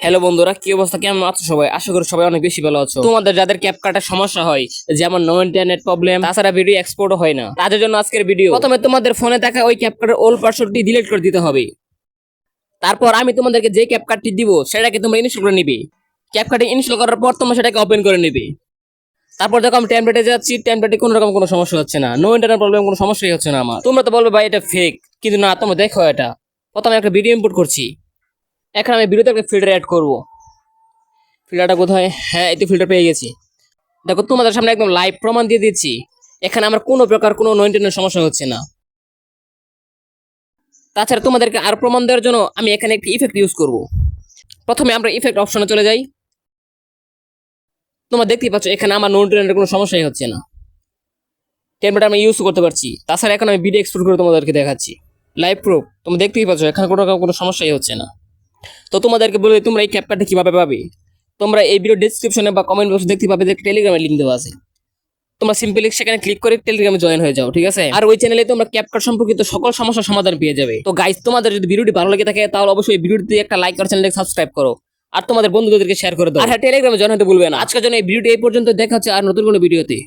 Hello বন্ধুরা, কি অবস্থা, কেমন আছো সবাই? আশা করি সবাই অনেক বেশি ভালো আছো। তোমাদের যাদের ক্যাপকাটের সমস্যা হয়, যেমন নো ইন্টারনেট প্রবলেম, তাছাড়া ভিডিও এক্সপোর্ট হয় না, তাদের জন্য আজকের ভিডিও। প্রথমে তোমাদের ফোনে থাকা ওই ক্যাপকাটের ওল্ড পাসওয়ার্ডটি ডিলিট করে দিতে হবে। তারপর আমি তোমাদেরকে যে ক্যাপকাটটি দিব সেটাকে তোমরা ইনস্টল করে নিবে। ক্যাপকাটটি ইনস্টল করার পর তোমরা সেটাকে ওপেন করে নিবে। তারপর দেখো আমি টেমপ্লেটে যাচ্ছি, টেমপ্লেটে কোনো রকম কোনো সমস্যা হচ্ছে না, নো ইন্টারনেট প্রবলেম, কোনো সমস্যাই হচ্ছে না আমার। তোমরা তো বলবে ভাই এটা ফেক, কিন্তু না, তোমরা দেখো এটা। প্রথমে একটা ভিডিও ইম্পোর্ট করছি। এখন আমি ভিডিওতে একটা ফিল্টার অ্যাড করবো। ফিল্টারটা কোথায়? হ্যাঁ, এই তো ফিল্টার পেয়ে গেছি। দেখো তোমাদের সামনে একদম লাইভ প্রমাণ দিয়ে দিচ্ছি, এখানে আমার কোনো প্রকার কোনো ইন্টারনেট সমস্যা হচ্ছে না। তাছাড়া তোমাদেরকে আর প্রমাণ দেওয়ার জন্য আমি এখানে একটি ইফেক্ট ইউজ করব। প্রথমে আমরা ইফেক্ট অপশনে চলে যাই। তোমরা দেখতেই পাচ্ছ এখানে আমার নো ইন্টারনেটের কোনো সমস্যাই হচ্ছে না, টেমপ্লেট আমি ইউজ করতে পারছি। তাছাড়া এখন আমি ভিডিও এক্সপোর্ট করে তোমাদেরকে দেখাচ্ছি লাইভ প্রুফ। তোমরা দেখতেই পাচ্ছ এখানে কোনো রকম কোনো সমস্যাই হচ্ছে না। তো তোমাদেরকে বলে তোমরা এই ক্যাপকাটটা কিভাবে পাবে। তোমরা এই ভিডিও ডেসক্রিপশনে বা কমেন্ট বক্সে দেখতে পাবে যে টেলিগ্রামের লিঙ্ক দেওয়া আছে। তোমরা সিম্পলি সেখানে ক্লিক করে টেলিগ্রামে জয়েন হয়ে যাও, ঠিক আছে? আর ওই চ্যানেলে তোমরা ক্যাপকাট সম্পর্কিত সকল সমস্যার সমাধান পেয়ে যাবে। তো গাইস, তোমাদের যদি ভিডিওটি ভালো লাগে থাকে তাহলে অবশ্যই ভিডিওটিতে একটা লাইক আর চ্যানেলকে সাবস্ক্রাইব করো, আর তোমাদের বন্ধুদেরকে শেয়ার করে দাও। আর হ্যাঁ, টেলিগ্রামে জয়েন হতে ভুলবে না। আজকের জন্য এই ভিডিওটি এই পর্যন্ত, দেখা হচ্ছে আর নতুন কোনো ভিডিওতে।